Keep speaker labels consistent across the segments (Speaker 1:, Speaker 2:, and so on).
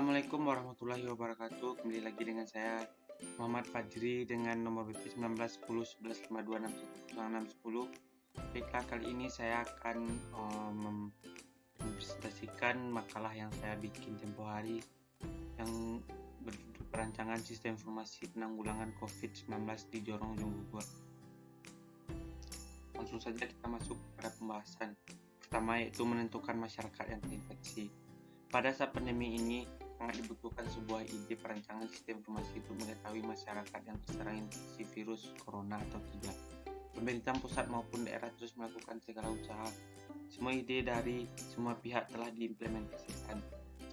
Speaker 1: Assalamualaikum warahmatullahi wabarakatuh. Kembali lagi dengan saya Muhammad Fajri dengan nomor BP 19101152610610. Baiklah, kali ini saya akan mempresentasikan makalah yang saya bikin tempo hari yang berjudul Perancangan Sistem Informasi Penanggulangan COVID-19 di Jorong Jonggugwa. Langsung saja kita masuk pada pembahasan. Pertama yaitu menentukan masyarakat yang terinfeksi. Pada saat pandemi ini, sangat dibutuhkan sebuah ide perancangan sistem informasi untuk mengetahui masyarakat yang terserang infeksi virus corona atau tidak. Pemerintah pusat maupun daerah terus melakukan segala usaha. Semua ide dari semua pihak telah diimplementasikan.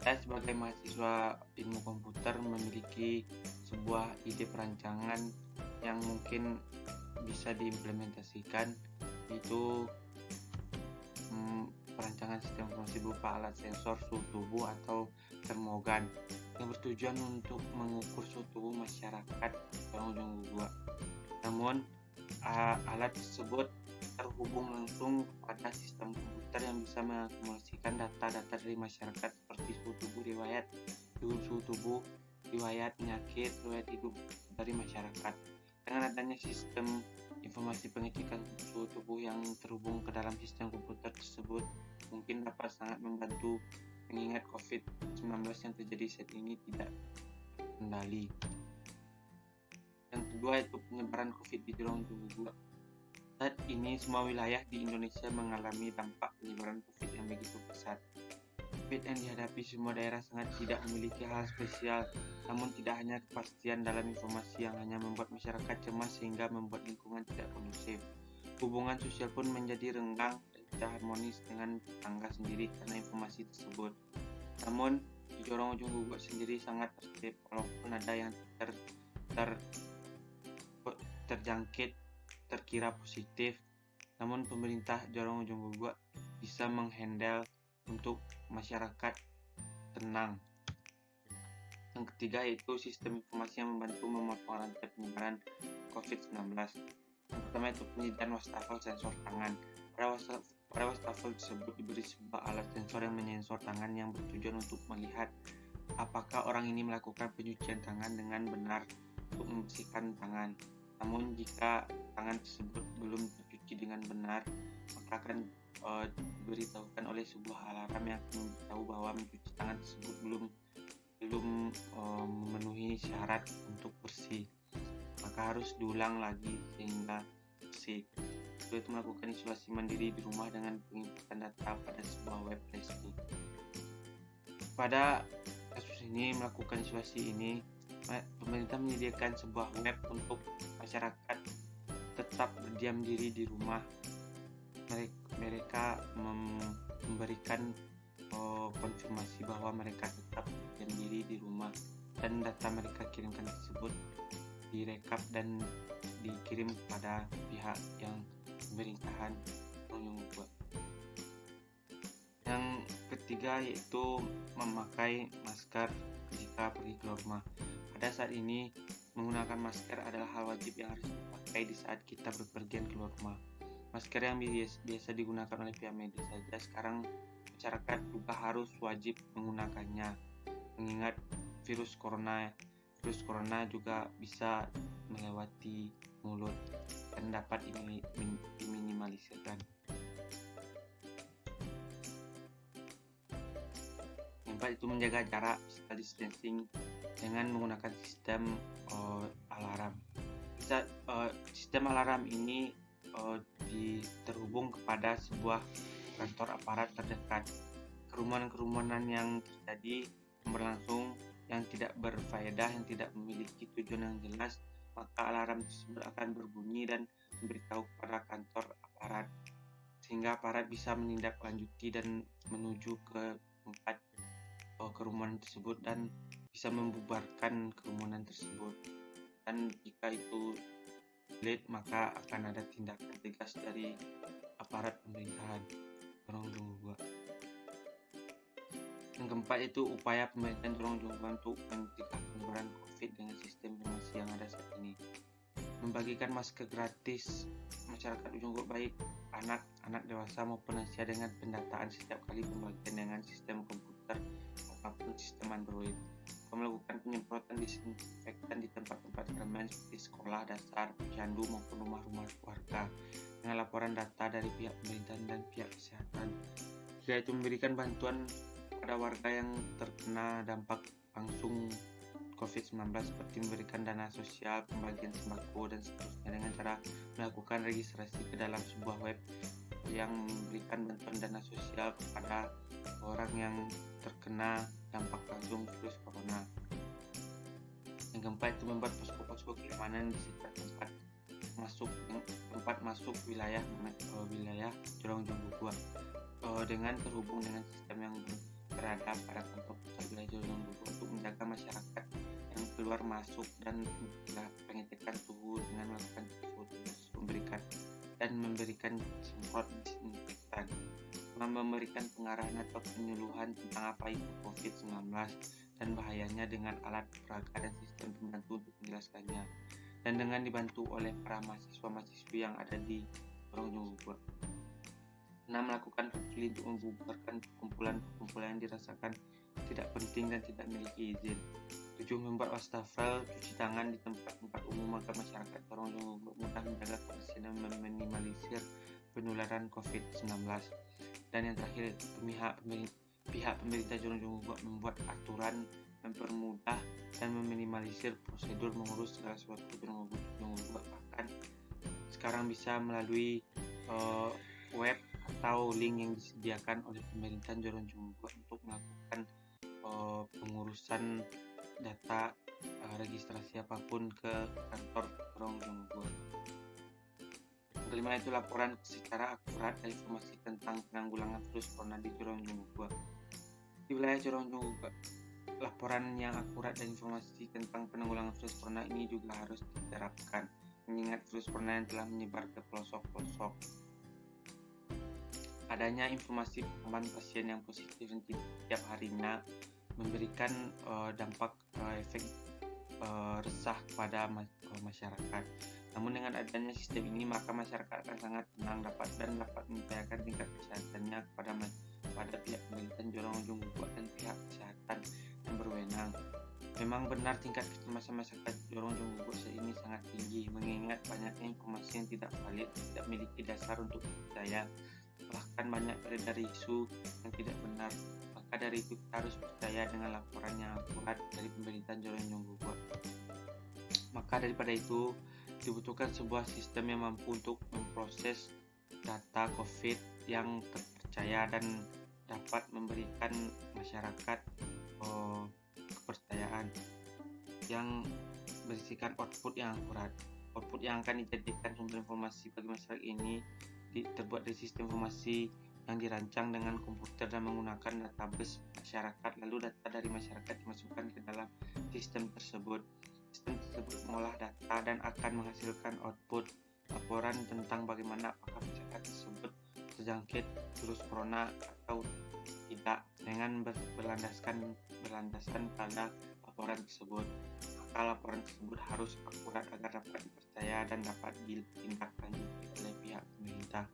Speaker 1: Saya sebagai mahasiswa ilmu komputer memiliki sebuah ide perancangan yang mungkin bisa diimplementasikan, yaitu perancangan sistem informasi berupa alat sensor suhu tubuh atau termogan yang bertujuan untuk mengukur suhu tubuh masyarakat Jorong Jonggugwa. Namun alat tersebut terhubung langsung pada sistem komputer yang bisa mengakumulasikan data-data dari masyarakat seperti suhu tubuh, riwayat penyakit, riwayat hidup dari masyarakat. Dengan adanya sistem informasi pengecekan suhu tubuh yang terhubung ke dalam sistem komputer tersebut mungkin dapat sangat membantu, mengingat COVID-19 yang terjadi saat ini tidak terkendali. Yang kedua yaitu penyebaran COVID di Jorong Jonggugwa. Saat ini semua wilayah di Indonesia mengalami dampak penyebaran COVID yang begitu pesat. COVID yang dihadapi semua daerah sangat tidak memiliki hal spesial, namun tidak hanya kepastian dalam informasi yang hanya membuat masyarakat cemas sehingga membuat lingkungan tidak kondusif. Hubungan sosial pun menjadi renggang dan tidak harmonis dengan tetangga sendiri karena informasi tersebut. Namun di Jorong Jonggugwa sendiri sangat tertib, walaupun ada yang terjangkit terkira positif, namun pemerintah Jorong Jonggugwa bisa menghandle untuk masyarakat tenang. Yang ketiga yaitu sistem informasi yang membantu memotong rantai penyebaran COVID-19. Yang pertama itu penyediaan wastafel sensor tangan. Pada wastafel tersebut diberi sebuah alat sensor yang menyensor tangan yang bertujuan untuk melihat apakah orang ini melakukan penyucian tangan dengan benar untuk membersihkan tangan. Namun jika tangan tersebut belum tercuci dengan benar, maka akan diberitahukan oleh sebuah alarm yang memberitahu bahwa mencuci tangan tersebut belum memenuhi syarat untuk bersih, maka harus diulang lagi sehingga bersih. Itu melakukan isolasi mandiri di rumah dengan penginputan data pada sebuah web Facebook. Pada kasus ini melakukan isolasi ini, pemerintah menyediakan sebuah web untuk masyarakat tetap berdiam diri di rumah. Mereka memberikan konfirmasi bahwa mereka tetap berdiam diri di rumah dan data mereka kirimkan tersebut direkap dan dikirim kepada pihak yang pemerintahan Jonggugwa. Yang ketiga yaitu memakai masker jika pergi keluar rumah. Pada saat ini menggunakan masker adalah hal wajib yang harus dipakai di saat kita berpergian keluar rumah. Masker yang biasa digunakan oleh pihak medis saja, sekarang masyarakat juga harus wajib menggunakannya, mengingat virus corona juga bisa melewati mulut dan dapat diminimalisirkan. Yang keempat itu menjaga jarak physical distancing dengan menggunakan sistem alarm. Sistem alarm ini terhubung kepada sebuah kantor aparat terdekat. Kerumunan yang terjadi berlangsung yang tidak berfaedah, yang tidak memiliki tujuan yang jelas, maka alarm tersebut akan berbunyi dan memberitahu kepada kantor aparat, sehingga aparat bisa menindaklanjuti dan menuju ke tempat kerumunan tersebut dan bisa membubarkan kerumunan tersebut. Dan jika itu late, maka akan ada tindakan tegas dari aparat pemerintahan Jorong Jonggugwa. Yang keempat itu upaya pemerintahan Jorong Jonggugwa untuk mencegah penyebaran COVID dengan sistem informasi yang ada saat ini. Membagikan masker gratis masyarakat Jonggugwa, baik anak dewasa maupun lansia, dengan pendataan setiap kali pembagian dengan sistem komputer maupun sistem Android. Melakukan penyemprotan disinfektan di tempat-tempat keramaian seperti sekolah dasar, posyandu maupun rumah-rumah warga dengan laporan data dari pihak pemerintah dan pihak kesehatan. Yaitu memberikan bantuan pada warga yang terkena dampak langsung COVID-19 seperti memberikan dana sosial, pembagian sembako dan seterusnya dengan cara melakukan registrasi ke dalam sebuah web yang memberikan bantuan dana sosial kepada orang yang terkena dampak langsung virus corona. Yang keempat itu membuat posko-posko keamanan di sekitar tempat masuk wilayah Jorong Jonggugua dengan terhubung dengan sistem yang berada pada kantor pusat wilayah Jorong Jonggugua untuk menjaga masyarakat yang keluar masuk dan pengecekan suhu dengan melakukan memberikan semprot disinfektan, memberikan pengarahan atau penyuluhan tentang apa itu COVID-19 dan bahayanya dengan alat peraga dan sistem pembantu untuk menjelaskannya, dan dengan dibantu oleh para mahasiswa-mahasiswi yang ada di Jorong Jonggugua. 6. Melakukan patroli untuk membubarkan perkumpulan yang dirasakan tidak penting dan tidak memiliki izin. 7. Membuat wastafel cuci tangan di tempat-tempat umum agar masyarakat Jorong Jonggugua mudah menjaga kebersihan dan meminimalisir penularan COVID-19. Dan yang terakhir, pihak pemerintah Jorong Jonggugua membuat aturan mempermudah dan meminimalisir prosedur mengurus segala sesuatu Jorong Jonggugua. Bahkan sekarang bisa melalui web atau link yang disediakan oleh pemerintah Jorong Jonggugua untuk melakukan pengurusan data registrasi apapun ke kantor Jorong Jonggugua. Yang kelima itu laporan secara akurat dan informasi tentang penanggulangan virus corona di Jorong Jonggugua. Di wilayah Jorong Jonggugua, laporan yang akurat dan informasi tentang penanggulangan virus corona ini juga harus diterapkan, mengingat virus corona yang telah menyebar ke pelosok-pelosok. Adanya informasi penambahan pasien yang positif setiap harinya memberikan dampak efek resah kepada masyarakat. Namun dengan adanya sistem ini maka masyarakat akan sangat tenang dapat mempercayakan tingkat kesehatannya kepada pihak pemerintah Jorong Jonggugua dan pihak kesehatan yang berwenang. Memang benar tingkat kecemasan masyarakat Jorong Jonggugua saat ini sangat tinggi, mengingat banyaknya informasi yang tidak valid, tidak memiliki dasar untuk dipercaya, bahkan banyak beredar isu yang tidak benar. Maka dari itu kita harus percaya dengan laporan yang akurat dari pemerintah Jorong Jonggugua. Maka daripada itu dibutuhkan sebuah sistem yang mampu untuk memproses data COVID yang terpercaya dan dapat memberikan masyarakat kepercayaan yang berisikan output yang akurat. Output yang akan dijadikan sumber informasi bagi masyarakat ini terbuat dari sistem informasi yang dirancang dengan komputer dan menggunakan database masyarakat, lalu data dari masyarakat dimasukkan ke dalam sistem tersebut. Sistem tersebut mengolah data dan akan menghasilkan output laporan tentang bagaimana apakah masyarakat tersebut terjangkit virus corona atau tidak dengan berlandaskan pada laporan tersebut. Maka laporan tersebut harus akurat agar dapat dipercaya dan dapat ditindaklanjuti oleh pihak pemerintah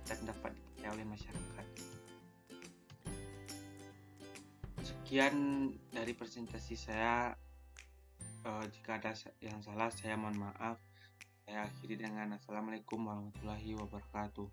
Speaker 1: dan dapat dipercaya oleh masyarakat. Sekian dari presentasi saya. Jika ada yang salah saya mohon maaf. Saya akhiri dengan Assalamualaikum warahmatullahi wabarakatuh.